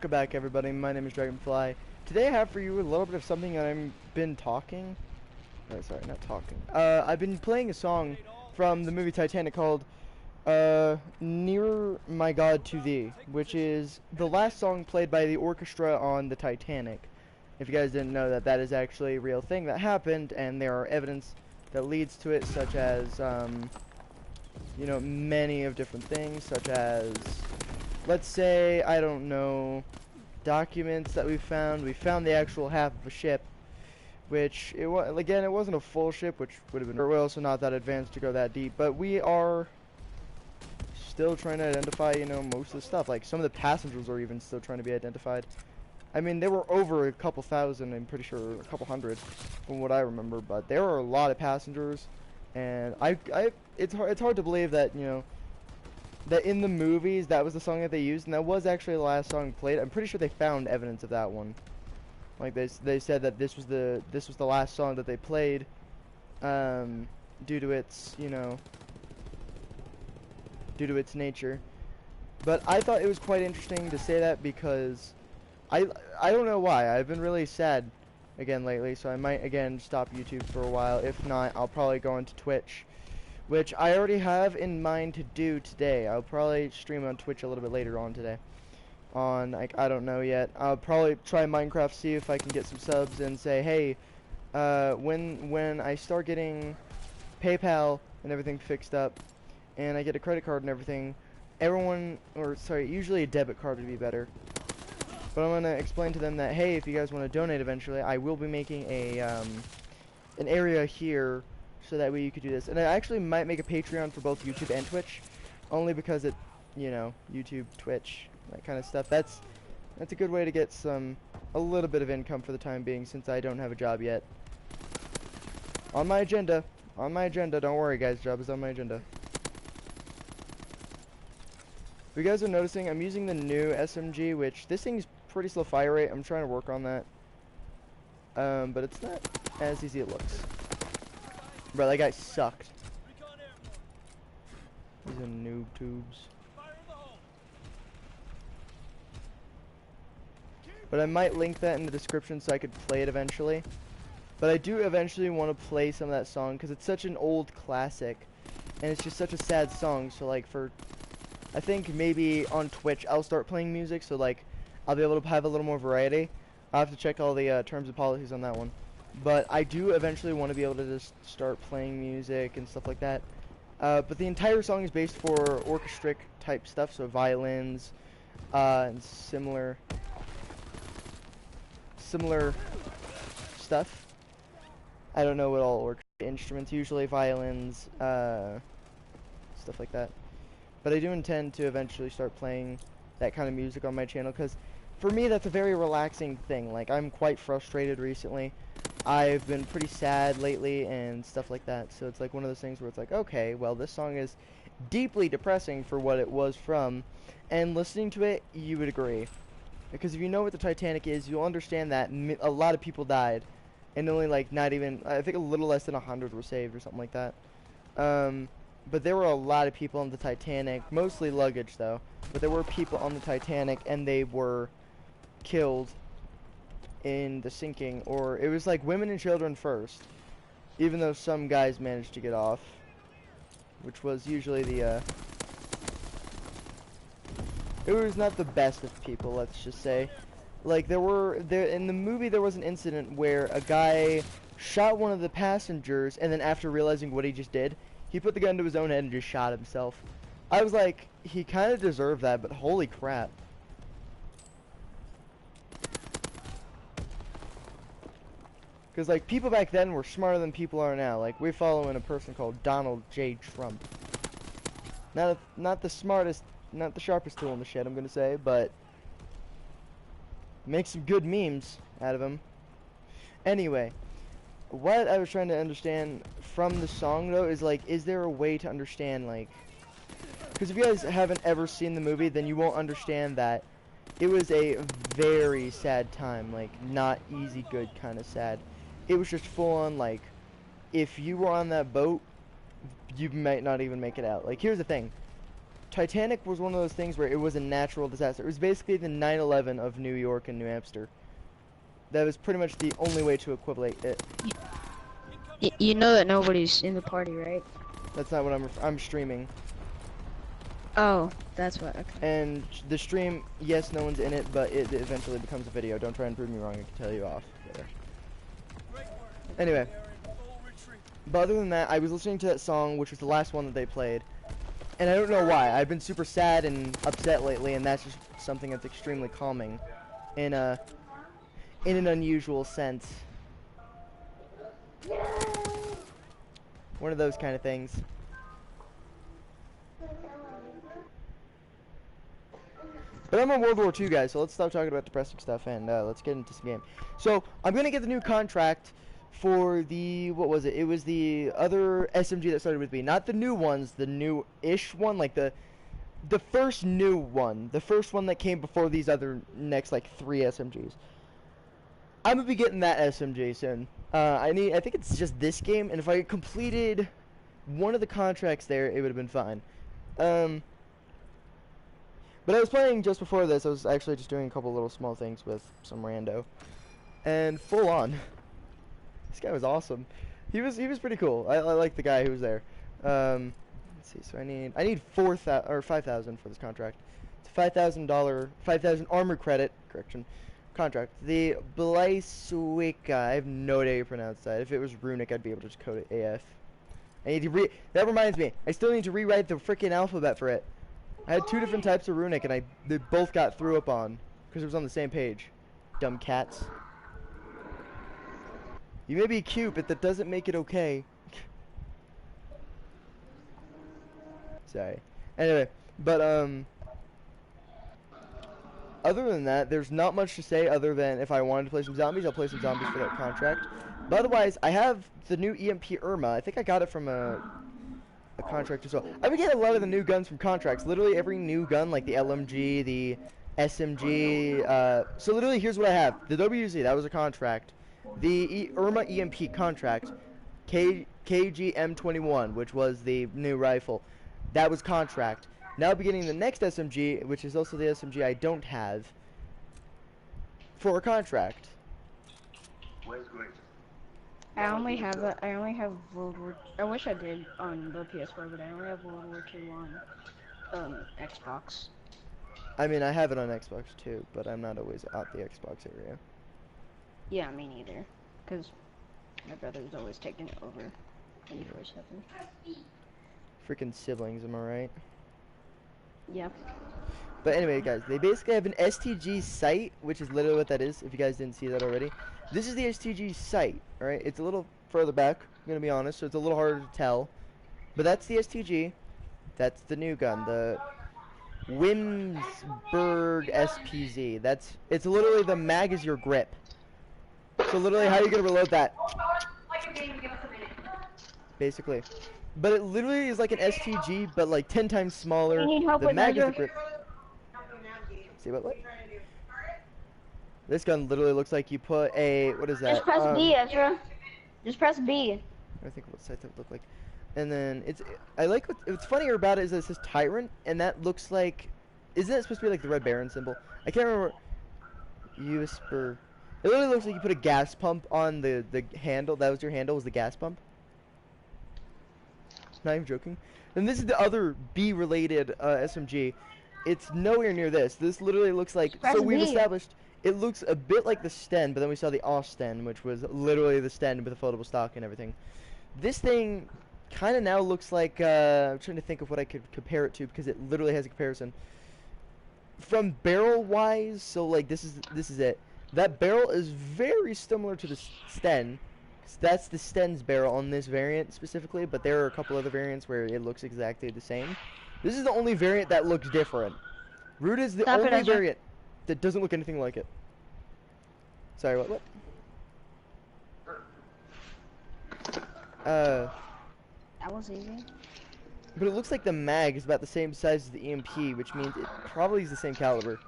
Welcome back, everybody. My name is Dragonfly. Today I have for you a little bit of something that I've been talking. Oh, sorry, not talking. I've been playing a song from the movie Titanic called Nearer My God to Thee, which is the last song played by the orchestra on the Titanic. If you guys didn't know that, that is actually a real thing that happened, and there are evidence that leads to it, such as, many of different things, such as, let's say, I don't know, documents that we found. We found the actual half of a ship, which it wasn't a full ship, which would have been. We're also not that advanced to go that deep, but we are still trying to identify, most of the stuff. Like some of the passengers are even still trying to be identified. I mean, there were over a couple thousand. I'm pretty sure a couple hundred, from what I remember. But there are a lot of passengers, and it's hard to believe that that in the movies that was the song that they used, and that was actually the last song played. I'm pretty sure they found evidence of that one. Like they said that this was the last song that they played, due to its due to its nature. But I thought it was quite interesting to say that because I don't know why. I've been really sad again lately, so I might again stop YouTube for a while. If not, I'll probably go into Twitch, which I already have in mind to do today. I'll probably stream on Twitch a little bit later on today. On, like, I don't know yet. I'll probably try Minecraft, see if I can get some subs, and say, hey, when I start getting PayPal and everything fixed up, and I get a credit card and everything, usually a debit card would be better. But I'm gonna explain to them that, hey, if you guys want to donate eventually, I will be making a an area here, so that way you could do this. And I actually might make a Patreon for both YouTube and Twitch, only because it, YouTube, Twitch, that kind of stuff. That's a good way to get a little bit of income for the time being, since I don't have a job yet. On my agenda, don't worry guys, job is on my agenda. If you guys are noticing, I'm using the new SMG, which this thing's pretty slow fire rate. I'm trying to work on that. But it's not as easy as it looks. Bro, that guy sucked. These are noob tubes. But I might link that in the description so I could play it eventually. But I do eventually want to play some of that song because it's such an old classic. And it's just such a sad song. So like I think maybe on Twitch I'll start playing music. So like I'll be able to have a little more variety. I'll have to check all the terms and policies on that one. But I do eventually want to be able to just start playing music and stuff like that. But the entire song is based for orchestric type stuff. So violins and similar stuff. I don't know what all instruments, usually violins, stuff like that. But I do intend to eventually start playing that kind of music on my channel, because for me that's a very relaxing thing. Like, I'm quite frustrated recently. I've been pretty sad lately and stuff like that, so it's like one of those things where it's like, okay, well, this song is deeply depressing for what it was from, and listening to it, you would agree. Because if you know what the Titanic is, you'll understand that a lot of people died, and only like not even, I think a little less than 100 were saved or something like that. But there were a lot of people on the Titanic, mostly luggage though, but there were people on the Titanic and they were killed in the sinking, or it was like women and children first, even though some guys managed to get off, which was usually the it was not the best of people, let's just say. Like, in the movie there was an incident where a guy shot one of the passengers, and then after realizing what he just did, he put the gun to his own head and just shot himself. I was like, he kind of deserved that, but holy crap. Because, like, people back then were smarter than people are now. Like, we're following a person called Donald J. Trump. Not the smartest, not the sharpest tool in the shed, I'm gonna say, but make some good memes out of him. Anyway, what I was trying to understand from the song, though, is, like, is there a way to understand, like, because if you guys haven't ever seen the movie, then you won't understand that it was a very sad time, like, not easy good kind of sad. It was just full on, like, if you were on that boat, you might not even make it out. Like, here's the thing. Titanic was one of those things where it was a natural disaster. It was basically the 9/11 of New York and New Hampshire. That was pretty much the only way to equivalent it. You know that nobody's in the party, right? That's not what I'm streaming. Oh, that's what. Okay. And the stream, yes, no one's in it, but it eventually becomes a video. Don't try and prove me wrong. I can tell you off later. Anyway, but other than that, I was listening to that song, which was the last one that they played, and I don't know why. I've been super sad and upset lately, and that's just something that's extremely calming, in an unusual sense. One of those kind of things. But I'm a World War II guy, so let's stop talking about depressing stuff and let's get into some game. So I'm gonna get the new contract for the, what was it? It was the other SMG that started with B, not the new ones, the new-ish one, like the first new one, the first one that came before these other next like 3 SMGs. I'm gonna be getting that SMG soon. I think it's just this game, and if I completed one of the contracts there, it would have been fine. But I was playing just before this. I was actually just doing a couple little small things with some rando, and full on. This guy was awesome. He was pretty cool. I like the guy who was there. Let's see. So I need 5,000 for this contract. It's $5,000 armor credit. Correction. Contract. The Blaiswika. I have no idea how you pronounce that. If it was runic, I'd be able to just code it AF. I need to that reminds me. I still need to rewrite the freaking alphabet for it. I had 2 different types of runic, and they both got threw up on because it was on the same page. Dumb cats. You may be cute, but that doesn't make it okay. Sorry. Anyway, but other than that, there's not much to say other than if I wanted to play some zombies, I'll play some zombies for that contract. But otherwise, I have the new EMP Irma. I think I got it from a contract as well. I've been getting a lot of the new guns from contracts. Literally every new gun, like the LMG, the SMG. So literally, here's what I have: the WZ, that was a contract. The Irma EMP contract. KG M21, which was the new rifle, that was contract. Now beginning the next SMG, which is also the SMG I don't have, for a contract. I only have World War. I wish I did on the PS4, but I only have World War II on Xbox. I mean, I have it on Xbox too, but I'm not always at the Xbox area. Yeah, me neither. Cause my brother's always taking it over 24/7. Freaking siblings, am I right? Yep. But anyway, guys, they basically have an STG site, which is literally what that is, if you guys didn't see that already. This is the STG site, alright? It's a little further back, I'm going to be honest, so it's a little harder to tell. But that's the STG. That's the new gun, the Wimsburg SPZ. It's literally the mag is your grip. So literally, how are you going to reload that? Basically. But it literally is like an STG, but like 10 times smaller. The mag is the grip. See what? This gun literally looks like you put a, what is that? Just press B, Ezra. Just press B. I think what sight that would look like. And then I like what's funnier about it is that it says Tyrant, and that looks like, isn't it supposed to be like the Red Baron symbol? I can't remember. It literally looks like you put a gas pump on the handle. That was your handle, was the gas pump. Not even joking. And this is the other B-related SMG. It's nowhere near this. This literally looks like, so we've established, it looks a bit like the Sten, but then we saw the Osten, which was literally the Sten with a foldable stock and everything. This thing kind of now looks like, I'm trying to think of what I could compare it to, because it literally has a comparison. From barrel-wise, so like this is it. That barrel is very similar to the Sten. That's the Sten's barrel on this variant specifically, but there are a couple other variants where it looks exactly the same. This is the only variant that looks different. Root is the only variant that doesn't look anything like it. Sorry, what? That was easy. But it looks like the mag is about the same size as the EMP, which means it probably is the same caliber.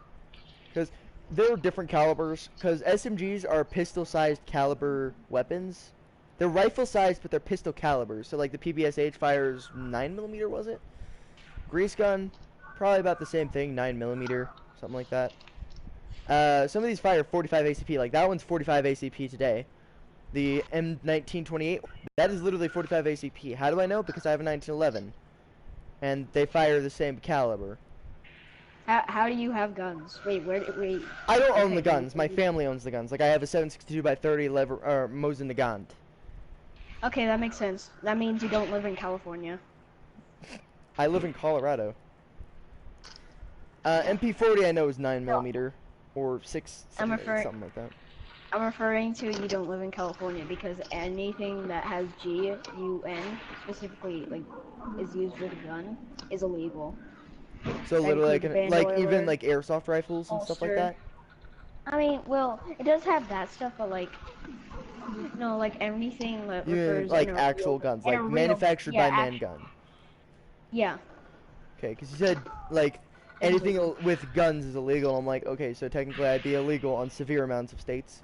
Because there are different calibers, because SMGs are pistol-sized caliber weapons. They're rifle-sized, but they're pistol calibers. So like the PBSH fires 9mm, was it? Grease gun, probably about the same thing, 9mm, something like that. Some of these fire 45 ACP, like that one's 45 ACP today. The M1928, that is literally 45 ACP. How do I know? Because I have a 1911, and they fire the same caliber. How do you have guns? Wait, wait. I don't own the guns. My family owns the guns. Like I have a 7.62 by 30 lever Mosin Nagant. Okay, that makes sense. That means you don't live in California. I live in Colorado. MP40 I know is 9mm or 6 something like that. I'm referring to you don't live in California because anything that has GUN specifically like is used with a gun is illegal. So literally like even like airsoft rifles and stuff like that. I mean, well, it does have that stuff, but like no, like anything that refers like actual guns, like manufactured by man gun. Yeah. Okay, because you said like anything with guns is illegal. I'm like, okay, so technically I'd be illegal on severe amounts of states.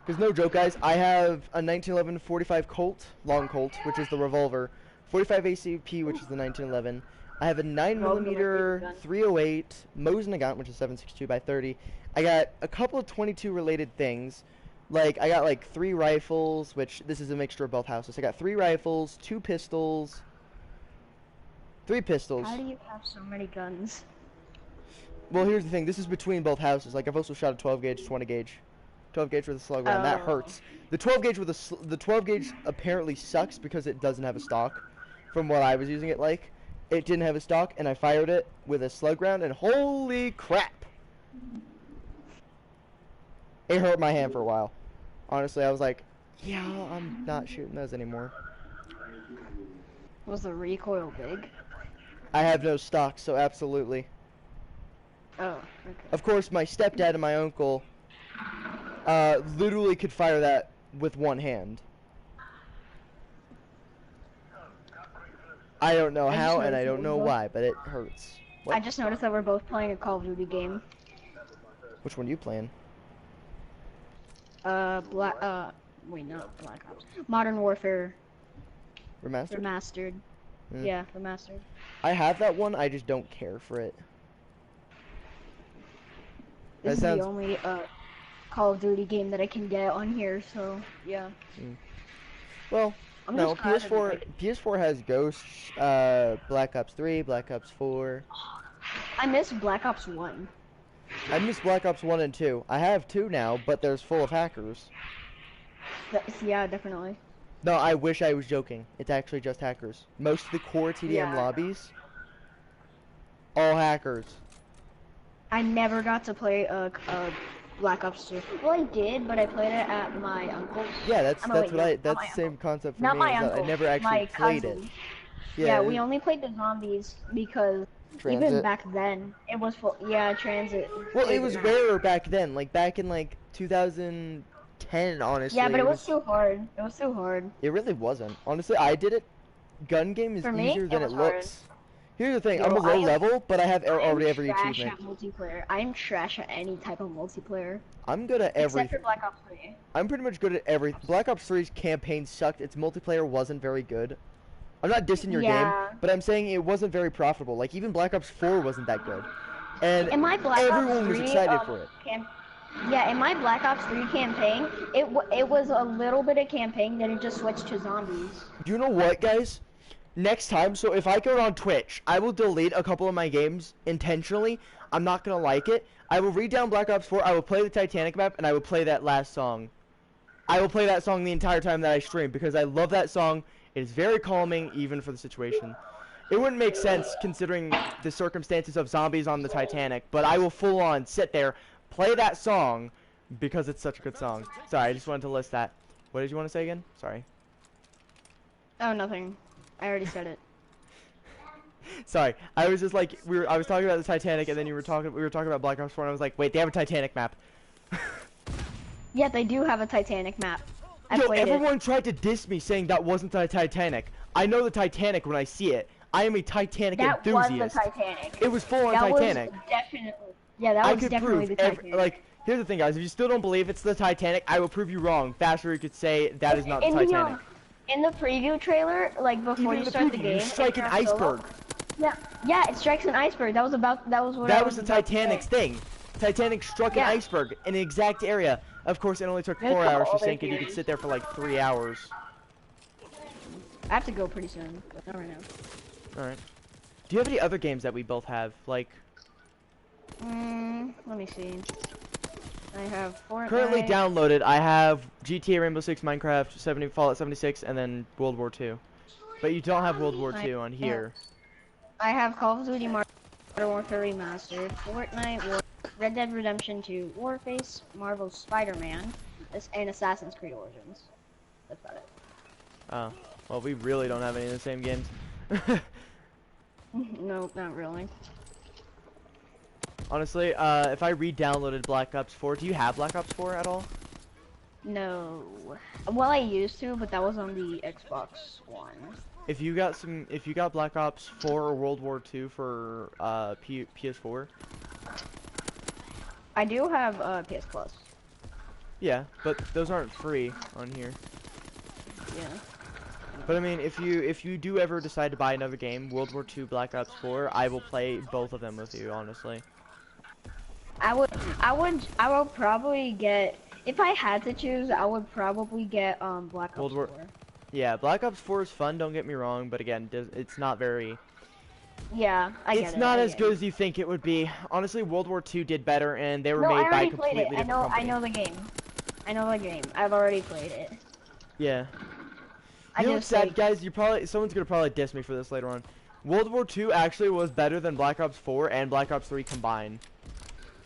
Because no joke, guys, I have a 1911 45 Colt, long Colt, which is the revolver, 45 ACP, which is the 1911. I have a 9mm 308 Mosin Nagant, which is 7.62 by 30. I got a couple of 22 related things. Like, I got like 3 rifles, which this is a mixture of both houses. I got 3 rifles, 2 pistols, 3 pistols. How do you have so many guns? Well, here's the thing. This is between both houses. Like, I've also shot a 12 gauge, 20 gauge. 12 gauge with a slug round. That hurts. The 12 gauge with the 12 gauge apparently sucks because it doesn't have a stock. From what I was using it like, it didn't have a stock, and I fired it with a slug round, and holy crap! It hurt my hand for a while. Honestly, I was like, yeah, I'm not shooting those anymore. Was the recoil big? I have no stock, so absolutely. Oh, okay. Of course, my stepdad and my uncle literally could fire that with one hand. I don't know how, and I don't know why, but it hurts. What? I just noticed that we're both playing a Call of Duty game. Which one are you playing? Wait, not Black Ops. Modern Warfare. Remastered? Remastered. Yeah, remastered. I have that one, I just don't care for it. This is the only, Call of Duty game that I can get on here, so, yeah. Well, no, PS4 has Ghosts, Black Ops 3, Black Ops 4. I miss Black Ops 1. I miss Black Ops 1 and 2. I have 2 now, but there's full of hackers. Yeah, definitely. No, I wish I was joking. It's actually just hackers. Most of the core TDM lobbies, all hackers. I never got to play Black Ops 2. Well, I did, but I played it at my uncle's. Yeah, that's the same concept for me. Not my uncle. I never actually played it. Yeah, we only played the zombies because even back then it was full. Yeah, transit. Well, it was rarer back then, like back in like 2010, honestly. Yeah, but it was too hard. It was too hard. It really wasn't. Honestly, I did it. Gun game is easier than it looks. Here's the thing, I'm a low level, but I have already every achievement. I'm trash at multiplayer. I'm trash at any type of multiplayer. I'm good at every. Except for Black Ops 3. I'm pretty much good at every. Black Ops 3's campaign sucked. Its multiplayer wasn't very good. I'm not dissing your game, but I'm saying it wasn't very profitable. Like, even Black Ops 4 wasn't that good. And everyone was excited for it. Yeah, in my Black Ops 3 campaign, it was a little bit of campaign, then it just switched to zombies. Do you know what, guys? Next time, so if I go on Twitch, I will delete a couple of my games intentionally. I'm not gonna like it. I will read down Black Ops 4, I will play the Titanic map, and I will play that last song. I will play that song the entire time that I stream, because I love that song. It is very calming, even for the situation. It wouldn't make sense, considering the circumstances of zombies on the Titanic, but I will full-on sit there, play that song, because it's such a good song. Sorry, I just wanted to list that. What did you want to say again? Sorry. Oh, nothing. I already said it. Sorry, I was just like I was talking about the Titanic, and then we were talking about Black Ops 4, and I was like, wait, they have a Titanic map. Yeah, they do have a Titanic map. Everyone tried to diss me saying that wasn't the Titanic. I know the Titanic when I see it. I am a Titanic enthusiast. That was the Titanic. It was full on Titanic. That was definitely the Titanic. Like, here's the thing, guys. If you still don't believe it's the Titanic, I will prove you wrong. Faster, you could say that is not the Titanic. In the preview trailer, like before you start the game, you strike an iceberg. Yeah, it strikes an iceberg. That was what I That was was the about to say. Titanic's thing. Titanic struck an Yeah. iceberg in an exact area. Of course, it only took There's a 4 couple hours to other sink it. You could theories. sit there for like 3 hours. I have to go pretty soon, but not right now. Alright. Do you have any other games that we both have? Like, Let me see. I have Fortnite. currently downloaded, I have GTA, Rainbow Six, Minecraft, Fallout 76, and then World War 2. But you don't have World War 2 on here. I have Call of Duty Modern Warfare Remastered, Fortnite, Red Dead Redemption 2, Warface, Marvel's Spider-Man, and Assassin's Creed Origins. That's about it. Oh. Well, we really don't have any of the same games. No, not really. Honestly, if I re-downloaded Black Ops 4, do you have Black Ops 4 at all? No. Well, I used to, but that was on the Xbox One. If you got Black Ops 4 or World War 2 for PS4. I do have PS Plus. Yeah, but those aren't free on here. Yeah. But I mean, if you do ever decide to buy another game, World War 2, Black Ops 4, I will play both of them with you, honestly. I would probably get, if I had to choose, I would probably get Black Ops 4. Yeah, Black Ops 4 is fun, don't get me wrong, but again, it's not very... Yeah, I get it. It's not as good as you think it would be. Honestly, World War 2 did better, and they were made by a completely different company. I know the game. I know the game. I've already played it. Yeah. You know what's sad, guys? Someone's gonna probably diss me for this later on. World War 2 actually was better than Black Ops 4 and Black Ops 3 combined.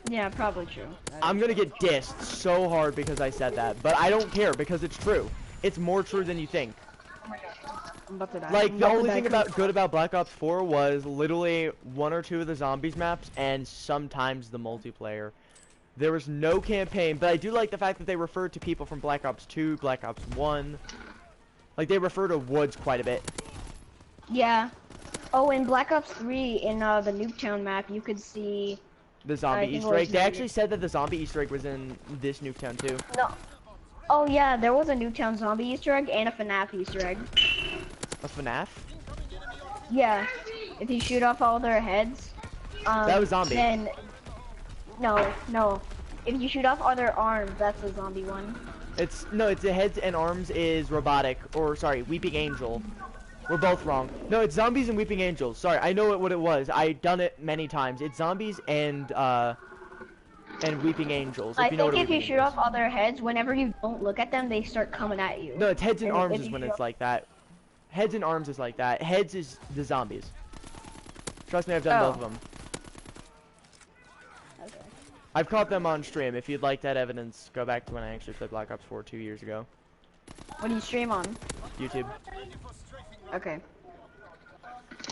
Yeah, probably true. I'm gonna get dissed so hard because I said that, but I don't care because it's true. It's more true than you think. I'm about to die. Like, the only thing good about Black Ops 4 was literally 1 or 2 of the zombies maps and sometimes the multiplayer. There was no campaign, but I do like the fact that they referred to people from Black Ops 2, Black Ops 1. Like, they refer to woods quite a bit. Yeah. Oh, in Black Ops 3, in the Nuketown map, you could see... The zombie Easter egg. They actually said that the zombie Easter egg was in this Nuketown, too. No. Oh, yeah, there was a Nuketown zombie Easter egg and a FNAF Easter egg. A FNAF? Yeah. If you shoot off all their heads, that was zombie. Then... No. If you shoot off all their arms, that's a zombie one. It's the heads and arms is robotic, or sorry, Weeping Angel. We're both wrong. No, it's zombies and Weeping Angels. Sorry, I know what it was. I've done it many times. It's zombies and Weeping Angels. I think if you shoot off all their heads, whenever you don't look at them, they start coming at you. No, it's heads and arms is when it's like that. Heads and arms is like that. Heads is the zombies. Trust me, I've done both of them. Okay. I've caught them on stream. If you'd like that evidence, go back to when I actually played Black Ops 4 2 years ago. What do you stream on? YouTube. Okay.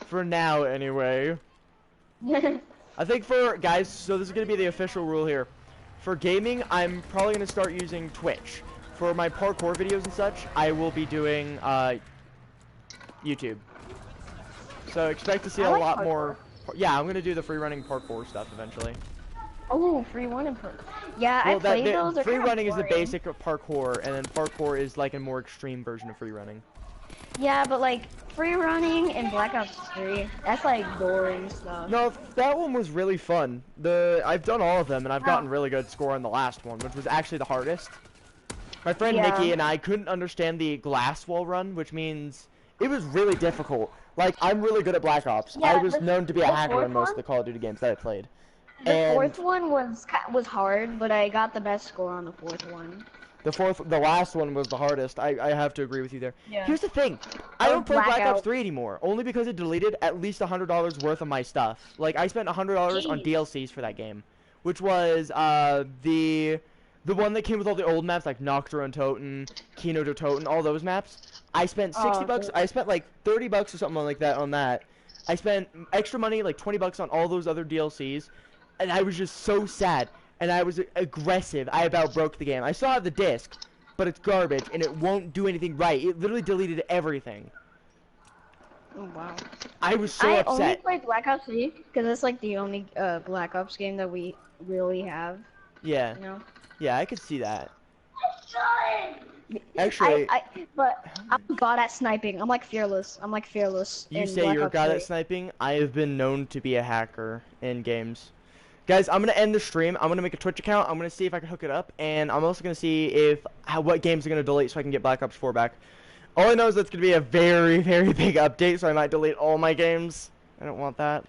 For now, anyway. I think for, guys, so this is going to be the official rule here. For gaming, I'm probably going to start using Twitch. For my parkour videos and such, I will be doing YouTube. So expect to see a lot more. Yeah, I'm going to do the free running parkour stuff eventually. Oh, free running Yeah, I played those. Free running is the basic of parkour, and then parkour is like a more extreme version of free running. Yeah, but like free running in Black Ops 3, that's like boring stuff. No, that one was really fun. I've done all of them, and I've gotten really good score on the last one, which was actually the hardest. My friend Nikki and I couldn't understand the glass wall run, which means it was really difficult. Like, I'm really good at Black Ops. Yeah, I was known to be a hacker in most of the Call of Duty games that I played. The fourth one was hard, but I got the best score on the fourth one. The last one was the hardest. I have to agree with you there. Yeah. Here's the thing. I don't play Black Ops 3 anymore, only because it deleted at least $100 worth of my stuff. Like, I spent $100 on DLCs for that game, which was the one that came with all the old maps like Nocturne Toten, Kino to Toten, all those maps. I spent 60 bucks. I spent like 30 bucks or something like that on that. I spent extra money, like 20 bucks on all those other DLCs, and I was just so sad. And I was aggressive. I about broke the game. I still have the disc, but it's garbage, and it won't do anything right. It literally deleted everything. Oh, wow. I was so upset. I only played Black Ops 3, because it's like the only Black Ops game that we really have. Yeah. You know? Yeah, I could see that. Actually, But I'm god at sniping. I'm like fearless. you in say Black you're Ops god 3. at sniping. I have been known to be a hacker in games. Guys, I'm gonna end the stream. I'm gonna make a Twitch account. I'm gonna see if I can hook it up, and I'm also gonna see if what games are gonna delete so I can get Black Ops 4 back. All I know is that's gonna be a very, very big update, so I might delete all my games. I don't want that.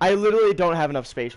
I literally don't have enough space for